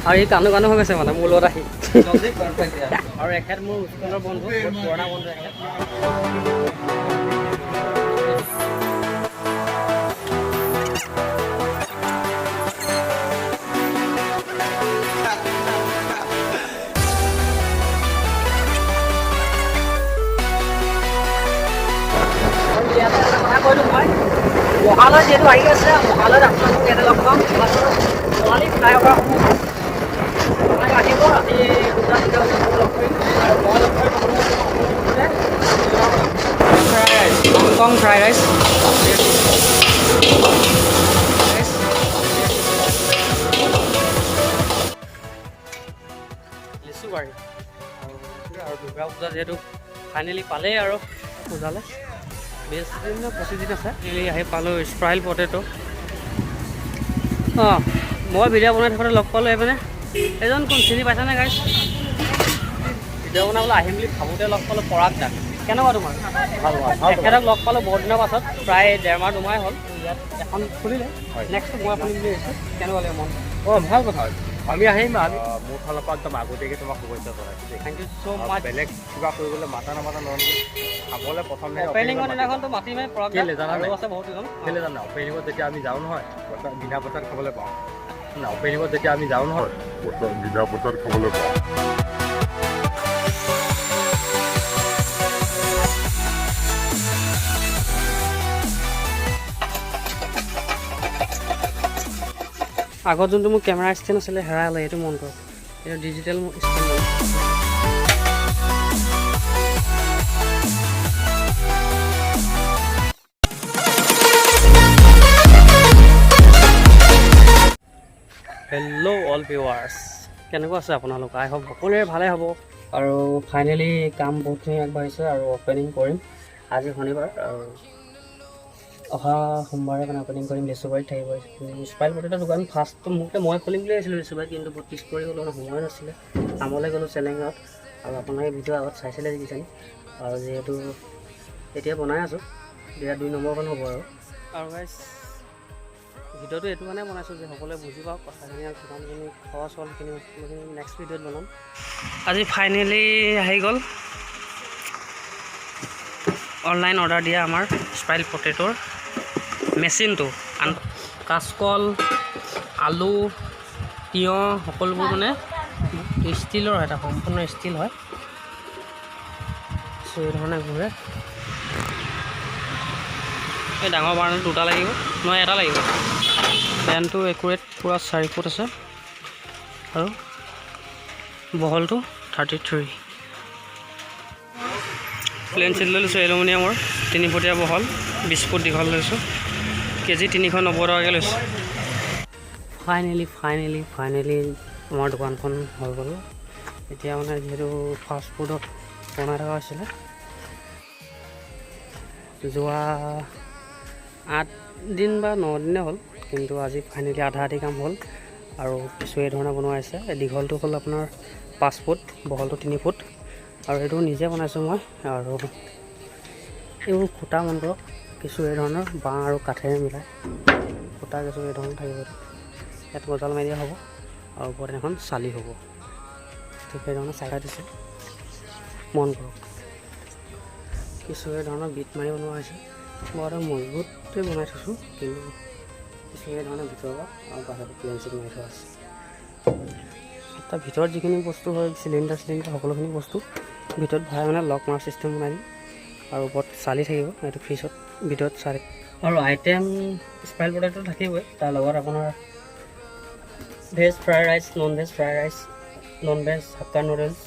আৰু এই কান্দো কান্দো হৈ গৈছে মানে মোৰ লগত আহি আৰু এখেত মোৰ স্কুলৰ বন্ধু বহুত পুৰণা বন্ধু এখেত মহালয় যিহেতু আহি আছে মহালয়ত আপোনালোক ইয়াতে লগ পাম ছোৱালী ফ্লাইঅভাৰ আহিব ৰাতি দুটা তিনিটা বজাত লগ কৰিম আৰু মই লগ কৰিম হংকং ফ্ৰাইড ৰাইচ লিচু বাৰী আৰু দুৰ্গা পূজা যিহেতু ফাইনেলি পালেই আৰু পূজালৈ 20 দিন নে 25 দিন আছে আহি পালোঁ স্প্ৰাইল পটেটো অঁ মই ভিডিঅ' বনাই থাকোঁতে লগ পালোঁ এইপিনে এজন কোন চিনি পাইছানে গাইছ ভিডিঅ' বনাবলৈ আহিম বুলি ভাবোঁতে লগ পালোঁ পৰাগ দাক কেনেকুৱা তোমাৰ ভাল তেখেতক লগ পালোঁ বহুত দিনৰ পাছত প্ৰায় 1.5 মাহ 2 মাহ হ'ল ইয়াত এখন খুলিলে নেক্সট মই খুলিম বুলি ভাবিছোঁ কেনেকুৱা লাগে মন অঁ ভাল কথা আমি আহিম আমি মোৰ ফালৰ পৰা একদম আগতীয়াকৈ তোমাক শুভেচ্ছা জনাইছোঁ থেংক ইউ ছ' মাছ বেলেগ কিবা কৰিবলৈ মাতা নামাতা নহ'লে খাবলৈ প্ৰথম অপেনিঙৰ দিনাখনতো মাতি মাৰি পৰাগ আছে বহুত দিন কেলৈ জানা অপেনিঙত যেতিয়া আমি যাওঁ নহয় বিনা পইচাত খাবলৈ পাওঁ অপেনিঙত যেতিয়া আমি যাওঁ নহয় বিনা পইচাত খাবলৈ পাওঁ আগত যোনটো মোৰ কেমেৰা ষ্টেণ্ড আছিলে হেৰালে এইটো মন কৰক এইটো digital stand hello' all viewers কেনেকুৱা আছে আপোনালোক আই হোপ সকলোৰে ভালে হ'ব আৰু ফাইনেলি কাম বহুতখিনি আগবাঢ়িছে আৰু অপেনিং কৰিম আজি শনিবাৰ আৰু অহা সোমবাৰে মানে অপেনিং কৰিম লিচুবাৰীত থাকিব স্পাইল পটেটো দোকান ফাৰ্ষ্টটো মোকতে মই খুলিম বুলি ভাবিছিলোঁ লিচুবাৰীত কিন্তু বহুত পিছ পৰি গ'লোঁ সময় নাছিলে কামলৈ গ'লোঁ চেলেঙত আৰু আপোনালোকে ভিডিঅ' আগত চাইছিলে দেখিছেনে আৰু যিহেতু এতিয়া বনাই আছোঁ এতিয়া 2 নম্বৰখন হ'ব আৰু গাইছ ভিডিঅ'টো এইটো কাৰণে বনাইছোঁ যে সকলোৱে বুজি পাওক কথাখিনি আৰু কিমানখিনি খৰচ হ'ল সেইখিনি নেক্সট ভিডিঅ'ত বনাম আজি ফাইনেলি আহি গ'ল অনলাইন অৰ্ডাৰ দিয়া আমাৰ স্পাইল পটেটোৰ মেচিনটো কাচকল আলু তিয়ঁহ সকলোবোৰ মানে ষ্টিলৰ হয় এটা সম্পূৰ্ণ ষ্টিল হয় চ' এই ধৰণে ঘূৰে এই ডাঙৰ বাৰ্ণাৰ 2টা লাগিব নহয় এটা লাগিব পেনটো একুৰেট পূৰা 4 ফুট আছে আৰু বহলটো 33 প্লেন চিট লৈ লৈছোঁ এলুমিনিয়ামৰ 3 ফুটীয়া বহল 20 ফুট দীঘল লৈছোঁ কেজি 390 টকাকৈ লৈছোঁ ফাইনেলি আমাৰ দোকানখন হৈ গ'ল এতিয়া মানে যিহেতু ফাষ্ট ফুডত বনাই থকা হৈছিলে যোৱা 8 দিন বা 9 দিনে হ'ল কিন্তু আজি ফাইনেলি আধা কাম হ'ল আৰু কিছু এই ধৰণে বনোৱা হৈছে দীঘলটো হ'ল আপোনাৰ 5 ফুট বহলটো 3 ফুট আৰু এইটো নিজে বনাইছোঁ মই আৰু এইবোৰ খুঁটা মন কৰক কিছু এই ধৰণৰ বাঁহ আৰু কাঠেৰে মিলাই খুঁটা কিছু এই ধৰণৰ থাকিব ইয়াত গজাল মাৰি দিয়া হ'ব আৰু ওপৰত এখন চালি হ'ব ঠিক সেইধৰণে চাই দিছে মন কৰক কিছু এই ধৰণৰ বিট মাৰি বনোৱা হৈছে বৰ মজবুতকৈ বনাই থৈছোঁ কিন্তু কিছু এই ধৰণৰ ভিতৰৰ পৰা আৰু বাহিৰত প্লেন চিট মাৰি থোৱা আছে তাৰ ভিতৰত যিখিনি বস্তু হয় চিলিণ্ডাৰ সকলোখিনি বস্তু ভিতৰত ভৰাই মানে লক মাৰ চিষ্টেম বনাই দিম আৰু ওপৰত চালি থাকিব এইটো ফ্ৰিজত ভিতৰত চালি আৰু আইটেম স্পাইল পটেটো থাকিবই তাৰ লগত আপোনাৰ veg fried rice non veg fried rice non veg hakka noodles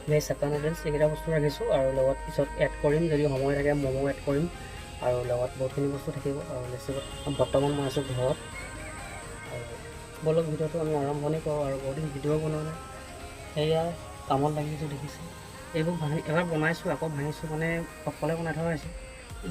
veg hakka noodles এইকেইটা বস্তু ৰাখিছোঁ আৰু লগত পিছত এড কৰিম যদি সময় থাকে ম'ম' এড কৰিম আৰু লগত বহুতখিনি বস্তু থাকিব আৰু বেছিকৈ বৰ্তমান মই আছোঁ ঘৰত আৰু বলক ভিডিঅ'টো আমি আৰম্ভণি কৰোঁ আৰু বহুদিন ভিডিঅ' বনোৱা নাই সেয়া কামত লাগিছোঁ দেখিছে এইবোৰ এবাৰ বনাইছোঁ আকৌ ভাঙিছোঁ মানে অকলে বনাই থকা হৈছে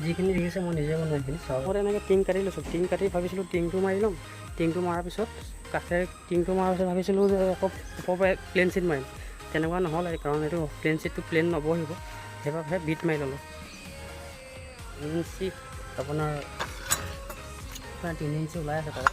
যিখিনি দেখিছে মই নিজে বনাই এইখিনি চাওঁ এনেকৈ টিং কাটি লৈছোঁ টিং কাটি ভাবিছিলোঁ টিংটো মাৰি ল'ম টিংটো মৰাৰ পিছত কাঠেৰে টিংটো মৰাৰ পিছত ভাবিছিলোঁ যে আকৌ ওপৰৰ পৰা প্লেন চিট মাৰিম তেনেকুৱা নহ'লে কাৰণ এইটো প্লেন চিটটো প্লেন নবহিব সেইবাবে বিট মাৰি ল'লোঁ ইঞ্চি আপোনাৰ 3 ইঞ্চি ওলাই আছে তাত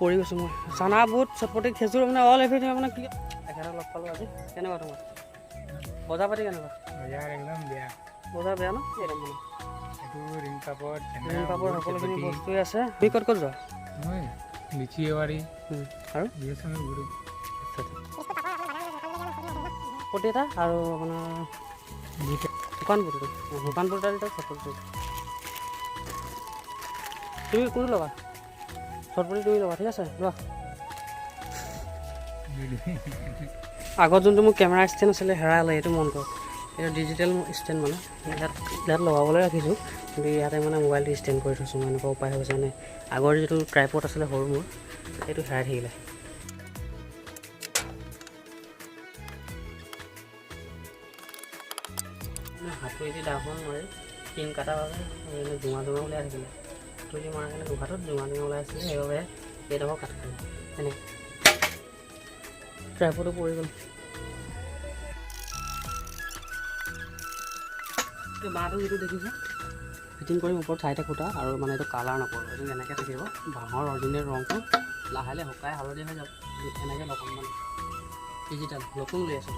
পৰি গৈছোঁ মই চানা বুট চটপটি খেজুৰ মানে অল এভৰিথিং মানে কি এখেতক লগ পালোঁ আজি কেনেকুৱা তোমাৰ বজাৰ পাতি কেনেকুৱা বজাৰ একদম বেয়া বজাৰ বেয়া ন একদম মানে এইটো ৰিং পাপৰ সকলোখিনি বস্তুৱে আছে তুমি ক'ত ক'ত যোৱা মই লিচিবাৰী আৰু ঘূৰি প্ৰতি এটা আৰু আপোনাৰ শুকানপুৰ তুমি কোনটো ল'বা চটপটি তুমি ল'বা ঠিক আছে লোৱা আগত যোনটো মোৰ কেমেৰা ষ্টেণ্ড আছিলে হেৰালে এইটো মন কৰক এইটো ডিজিটেল ষ্টেণ্ড মানে ইয়াত লগাবলৈ ৰাখিছোঁ কিন্তু ইয়াতে মানে মোবাইলটো ষ্টেণ্ড কৰি থৈছোঁ মই এনেকুৱা উপায় হৈছে মানে আগৰ যিটো ট্ৰাইপড আছিলে সৰু মোৰ সেইটো হেৰাই থাকিলে হাতুৰিদি দাখন মাৰি টিং কটাৰ বাবে জোঙা ওলাই থাকিলে হাতুৰি মৰাৰ কাৰণে দুঘাটত জোঙা ওলাই আছিলে সেইবাবে এইডোখৰ কাট খালে এনেকৈ ট্ৰাইপডো পৰি গ'ল বাঁহটো যিটো দেখিছে ফিটিং কৰিম ওপৰত চাৰিটা খুটা আৰু মানে এইটো কালাৰ নকৰোঁ এইটো এনেকৈ থাকিব বাঁহৰ অৰিজিনেল ৰংটো লাহে লাহে শুকাই হালধীয়া হৈ যাব এনেকৈ লগাম মানে ডিজিটেল নতুন লৈ আছোঁ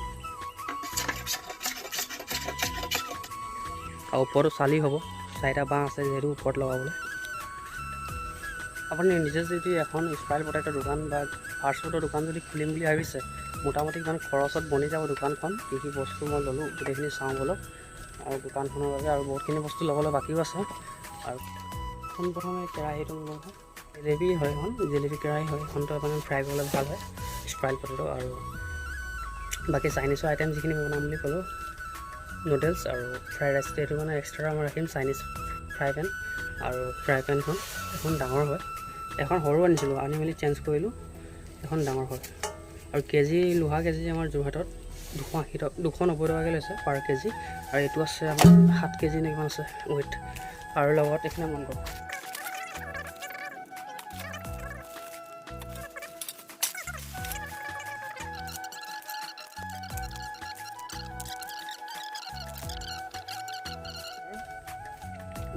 আৰু ওপৰতো চালি হ'ব চাৰিটা বাঁহ আছে যিহেতু ওপৰত লগাবলৈ আপুনি নিজে যদি এখন স্পাইল প্ৰডাক্টৰ দোকান বা ফাষ্ট ফুডৰ দোকান যদি খুলিম বুলি ভাবিছে মোটামুটি কিমান খৰচত বনি যাব দোকানখন কি কি বস্তু মই ল'লোঁ গোটেইখিনি চাওঁ বলক আৰু দোকানখনৰ বাবে আৰু বহুতখিনি বস্তু ল'বলৈ বাকীও আছে আৰু পোনপ্ৰথমে কেৰাহীটো ল'ব জেলেবী হয় এখন জেলেবী কেৰাহী হয় এখনটো মানে ফ্ৰাই কৰিবলৈ ভাল হয় স্প্ৰাইল পটেটো আৰু বাকী চাইনিজৰ আইটেম যিখিনি বনাম বুলি ক'লোঁ নুডলছ আৰু ফ্ৰাইড ৰাইচটো এইটো মানে এক্সট্ৰা মই ৰাখিম চাইনিজ ফ্ৰাই পেন আৰু ফ্ৰাই পেনখন এখন ডাঙৰ হয় এখন সৰু আনিছিলোঁ আনি মেলি চেঞ্জ কৰিলোঁ এখন ডাঙৰ হয় আৰু কেজি লোহা কেজি আমাৰ যোৰহাটত 290 টকাকৈ লৈছে পাৰ কেজি আৰু এইটো আছে আমাৰ 7 কেজি নে কিমান আছে ৱেইট আৰু লগত এইখিনি মন কৰক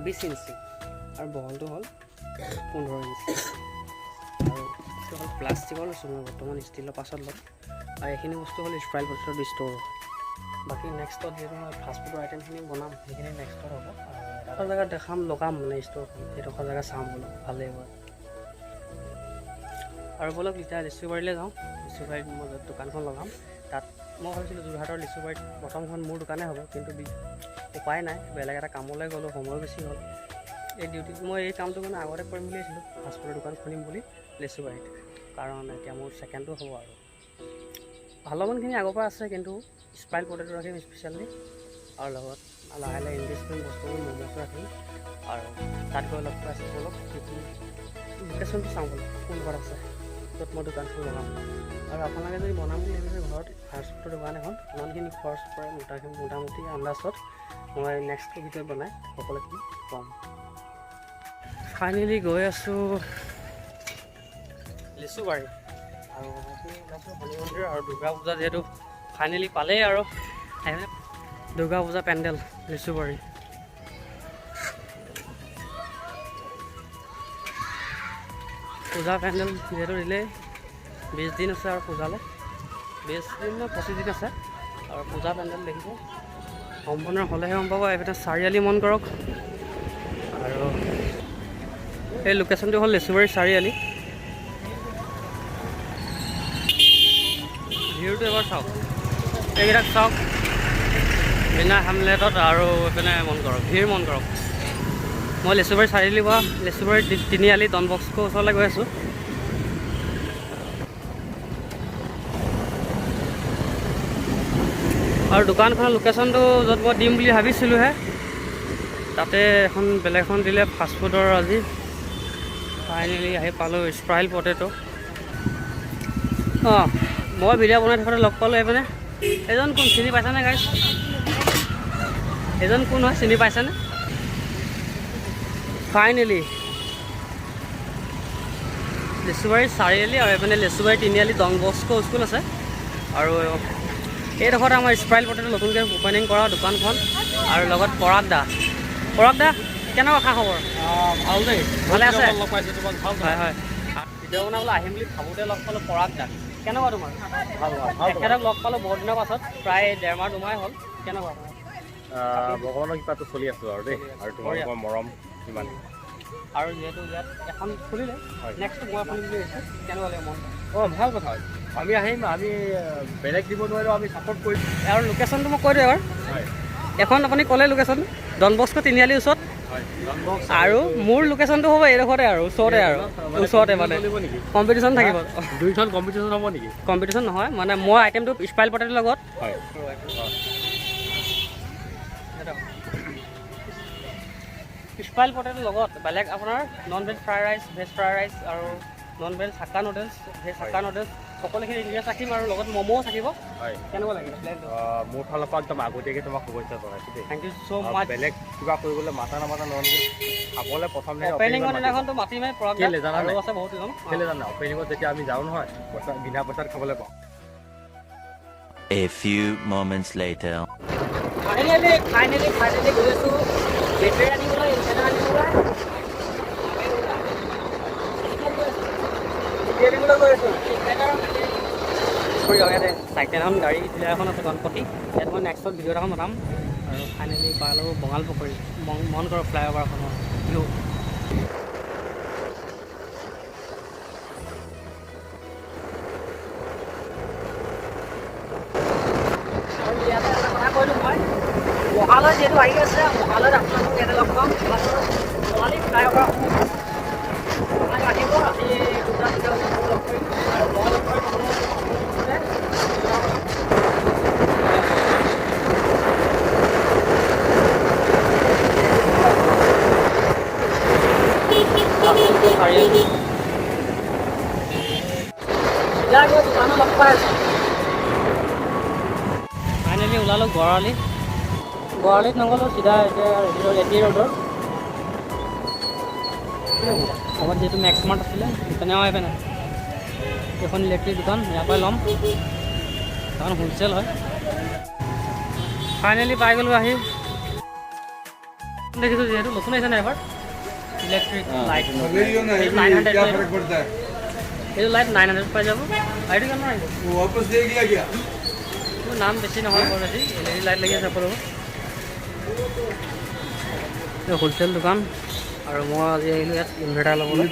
বিশ ইঞ্চি আৰু বহলটো হ'ল 15 ইঞ্চি আৰু এইটো হ'ল প্লাষ্টিকৰ লৈছোঁ মই বৰ্তমান ষ্টিলৰ পাছত ল'ম আৰু এইখিনি বস্তু হ'ল স্প্ৰাইল পটেটো ষ্ট'ৰ বাকী নেক্সটত যিহেতু মই ফাষ্টফুডৰ আইটেমখিনি বনাম সেইখিনি নেক্সটত হ'ব আৰু এটা জেগাত দেখাম লগাম মানে ষ্ট'ৰখন সেইডোখৰ জেগা চাম বোলো ভালেই হয় আৰু বলক এতিয়া লিচুবাৰীলৈ যাওঁ লিচুবাৰীত মই দোকানখন লগাম তাত মই ভাবিছিলোঁ যোৰহাটৰ লিচুবাৰীত প্ৰথমখন মোৰ দোকানেই হ'ব কিন্তু উপায় নাই বেলেগ এটা কামলৈ গ'লোঁ সময় বেছি হ'ল এই ডিউটিত মই এই কামটো মানে আগতে কৰিম বুলি ভাবিছিলোঁ ফাষ্টফুডৰ দোকান খুলিম বুলি লিচুবাৰীত কাৰণ এতিয়া মোৰ ছেকেণ্ডটো হ'ব আৰু ভালমানখিনি আগৰ পৰা আছে কিন্তু স্পাইল পটেটো ৰাখিম স্পেচিয়েলি আৰু লগত লাহে লাহে ইনভেষ্টমেণ্ট বস্তুবোৰ ম'ম'টো ৰাখিম আৰু তাত গৈ লগ পাই আছে বলক কি কি লোকেশ্যনটো চাওঁ বলক কোন ঘৰত আছে য'ত মই দোকানখন লগাম আৰু আপোনালোকে যদি বনাম বুলি ভাবিছে ঘৰত ফাষ্টফুডৰ দোকান এখন কিমানখিনি খৰচ পৰে মোটামুটি আন্দাজত মই নেক্সট ভিডিঅ'ত বনাই সকলোখিনি ক'ম ফাইনেলি গৈ আছোঁ লিচুবাৰী আৰু ওলাইছোঁ শনি মন্দিৰ আৰু দুৰ্গা পূজা যিহেতু ফাইনেলি পালেই আৰু দুৰ্গা পূজা পেণ্ডেল লিচুবাৰী পূজা পেণ্ডেল যিহেতু দিলেই 20 দিন আছে আৰু পূজালৈ 20 দিন নে 25 দিন আছে আৰু পূজা পেণ্ডেল দেখিছে সম্পূৰ্ণ হ'লেহে গম পাব এইপিনে চাৰিআলি মন কৰক আৰু এই লোকেশ্যনটো হ'ল লিচুবাৰী চাৰিআলি ভিউটো এবাৰ চাওক এইবিলাক চাওক বিনা হেমলেটত আৰু এইপিনে মন কৰক ভিৰ মন কৰক মই লিচুবাৰী চাৰিআলি পৰা লিচুবাৰী তিনিআলি ডন বস্কো ওচৰলৈ গৈ আছোঁ আৰু দোকানখনৰ লোকেশ্যনটো য'ত মই দিম বুলি ভাবিছিলোঁহে তাতে এখন বেলেগ এখন দিলে ফাষ্টফুডৰ আজি ফাইনেলি আহি পালোঁ স্প্ৰাইল পটেটো অঁ মই ভিডিঅ' বনাই থাকোঁতে লগ পালোঁ এইপিনে এজন কোন চিনি পাইছানে গাইছ এজন কোন হয় চিনি পাইছানে ফাইনেলি লিচুবাৰী চাৰিআলি আৰু এইপিনে লিচুবাৰী তিনিআলি ডন বস্কো স্কুল আছে আৰু এইডোখৰতে আমাৰ স্প্ৰাইল পটেটো নতুনকৈ অপেনিং কৰা দোকানখন আৰু লগত পৰাগ দা কেনেকুৱা খা খবৰ ভাল দেই ভালে আছে লগ পাইছোঁ তোমাক ভাল হয় হয় ভিডিঅ' বনাবলৈ আহিম বুলি ভাবোঁতে লগ পালোঁ পৰাগ দাক। কেনেকুৱা তোমাৰ? ভাল ভাল ভাল তেখেতক লগ পালোঁ বহুত দিনৰ পাছত, প্ৰায় 1.5 মাহ 2 মাহ হ'ল। কেনেকুৱা? ভগৱানৰ কৃপাটো চলি আছোঁ আৰু দেই, আৰু তোমালোকৰ মৰম ইমান। আৰু যিহেতু ইয়াত এখন খুলিলে, নেক্সট মই খুলিম বুলি ভাবিছোঁ, কেনেকুৱা লাগে মন? ভাল কথা। আমি আহিম, আমি বেলেগ দিব নোৱাৰিলেও আমি ছাপোৰ্ট কৰিম। আৰু লোকেশ্যনটো মই কৈ দিওঁ এবাৰ। হয় এখন আপুনি ক'লে লোকেশ্যন ডন বস্কো তিনিআলিৰ ওচৰত। আৰু মোৰ লোকেশ্যনটো হ'ব এইডোখৰতে আৰু ওচৰতে মানে কম্পিটিশ্যন থাকিব। দুইখন কম্পিটিশ্যন হ'ব নেকি? কম্পিটিশ্যন নহয়, মানে মই আইটেমটো স্পাইল পটেটোৰ লগত স্পাইল পটেটোৰ লগত বেলেগ আপোনাৰ non veg fried rice, veg fried rice আৰু non veg hakka noodles, veg hakka noodles সকলোখিনি ইনগ্ৰেডিয়েণ্টছ ৰাখিম আৰু লগত ম'ম'ও থাকিব। কেনেকুৱা লাগিব প্লেনটো? মোৰ ফালৰ পৰা একদম আগতীয়াকৈ তোমাক শুভেচ্ছা জনাইছোঁ দেই। থেংক ইউ ছ' মাছ। বেলেগ কিবা কৰিবলৈ মাতা নামাতা নহয়, খাবলৈ প্ৰথম অপেনিঙৰ দিনাখনতো মাতিমেই পৰাগ আৰু আছে বহুত দিন। কেলৈ জানা? অপেনিঙত যেতিয়া আমি যাওঁ নহয়, বিনা পইচাত খাবলৈ পাওঁ। A few moments later. Finally গৈ আছোঁ বেটেৰী আনিবলৈ, ইনভাৰ্টাৰ আনিবলৈ গৈ আছোঁ। ইয়াতে চাইকেল এখন গাড়ী ডিলাৰ এখন আছে গণপতি, ইয়াত মই নেক্সটত ভিডিঅ' এখন বনাম। আৰু ফাইনেলি পালোঁ বঙাল পুখুৰী, মন কৰক ফ্লাইঅভাৰখনৰ ভিউ। আৰু ইয়াতে এটা কথা কৈ দিওঁ মই, মহালয় যিহেতু আহি আছে, মহালয়ত আপোনালোকক ইয়াতে লগ পাম। বঙালী ফ্লাইঅভাৰসমূহ আহিব, আমি দুটা তিনিটা বজাত লগ কৰিম আৰু মই লগ কৰিম ফাইনেলি ওলালোঁ গড়আলিত নগ'লোঁ, চিধা এতিয়া ৰেডি ৰোডৰ ক'ৰবাত যিহেতু মেক্স মাৰ্ট আছিলে তেনেও আহিপেনে এইখন ইলেক্ট্ৰিক দোকান, ইয়াৰ পৰাই ল'ম। কাৰণ হোলচেল হয়। ফাইনেলি পাই গ'লোঁ আহি। দেখিছোঁ যিহেতু নতুন আহিছে নাই এবাৰ ইলেক্ট্ৰিক লাইট 900। এইটো লাইট 900 পাই যাব। লাইটটো কিমান আহিব? মোৰ নাম বেছি নহয়, বৰ বেছি LED লাইট লাগি আছে সকলোবোৰ। এই হোলচেল দোকান আৰু মই আজি আহিলোঁ ইয়াত ইনভাৰ্টাৰ ল'বলৈ।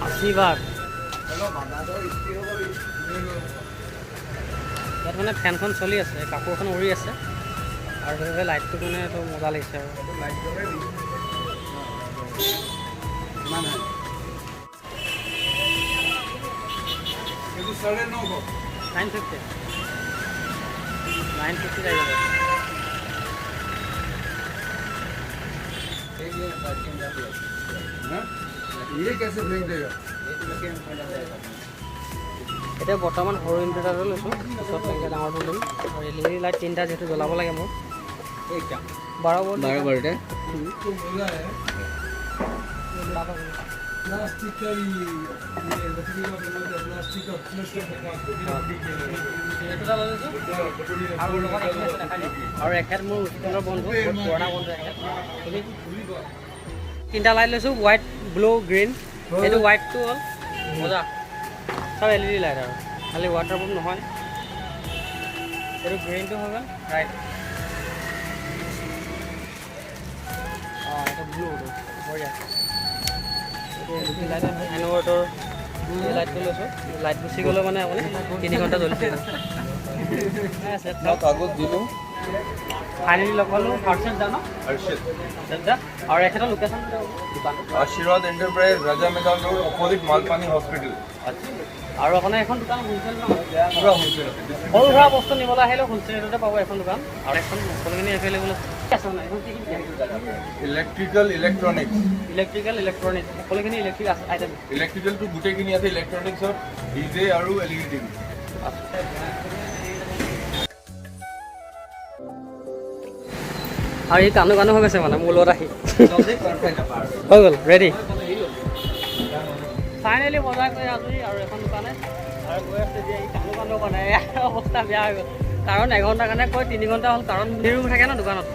আশীৰ্বাদ ইয়াত মানে ফেনখন চলি আছে, কাপোৰখন উৰি আছে আৰু সেইবাবে লাইটটো মানে এইটো মজা লাগিছে আৰু। $950 লাগিব। এতিয়া বৰ্তমান সৰু ইনভাৰ্টাৰটো লৈছোঁ, পিছত এনেকৈ ডাঙৰটো ল'ম। আৰু LED লাইট 3টা যিহেতু জ্বলাব লাগে মোৰ 12 ভোল্ট। আৰু এখেত মোৰ স্কুলৰ বন্ধু, বহুত পুৰণা বন্ধু এখেত। 3টা লাইট লৈছোঁ, হোৱাইট, ব্লু, গ্ৰীণ। এইটো হোৱাইটটো হ'ল মজা, চব LED লাইট আৰু খালি ৱাটাৰ প্ৰুফ নহয়। এইটো গ্ৰীণটো হৈ গ'ল ৰাইট। এইটো ব্লুটো বঢ়িয়া। লাইট এনৱাৰ্ডৰ লাইটটো লৈছোঁ, লাইট গুচি গ'লে মানে আপুনি 3 ঘণ্টা জ্বলি থাকিব। কাগজ দিলোঁ। ফাইনেলি লগ পালোঁ হৰ্ষিত দা ন? আৰু এখেতৰ লোকেশ্যনটো দোকান আশীৰ্বাদ এণ্টাৰপ্ৰাইজ, ৰাজা মেদান ৰোড, অপজিট মালপানী হস্পিটেল। আৰু আপোনাৰ এখন দোকান হোলচেল নহয়, পুৰা হোলচেল। সৰু সুৰা বস্তু নিবলৈ আহিলেও হোলচেল ৰেটতে পাব এখন দোকান। আৰু এখন সকলোখিনি এভেইলেবল আছে মানে এখন ইলেক্ট্ৰিকেল, ইলেক্ট্ৰনিক্স সকলোখিনি ইলেক্ট্ৰিক আইটেম। ইলেক্ট্ৰিকেলটো গোটেইখিনি আছে, ইলেক্ট্ৰনিক্সত ডিজে আৰু LED টিভি। আৰু ই কাণু হৈ গৈছে মানে মোৰ লগত আহি হৈ গ'ল ৰেডি। ফাইনেলি বজাৰ কৰি আজৰি আৰু এখন দোকানে আৰু গৈ আছে যে ই কাণু কাৰণে অৱস্থা বেয়া হৈ গ'ল। কাৰণ এঘণ্টাৰ কাৰণে কয় 3 ঘণ্টা হ'ল কাৰণ ভিৰো থাকে ন দোকানত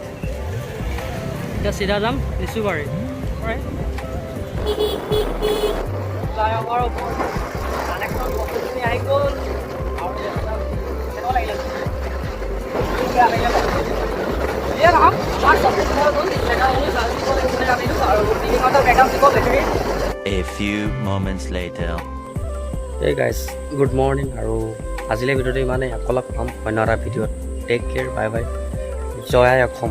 এতিয়া চিধা যাম লিচুবাৰী ফ্লাইঅভাৰৰ ওপৰত কানেকশ্যন বস্তুখিনি আহি গ'ল আৰু কেনেকুৱা লাগিলে বেয়া লাগিলে এয়া নহয় আৰু 3 ঘণ্টা বেকআপ দিব battery A few moments later. Hey guys, good morning আৰু আজিলৈ ভিডিঅ'টো ইমানেই আকৌ লগ পাম অন্য এটা ভিডিঅ'ত টেক কেয়াৰ বাই বাই জয় আই অসম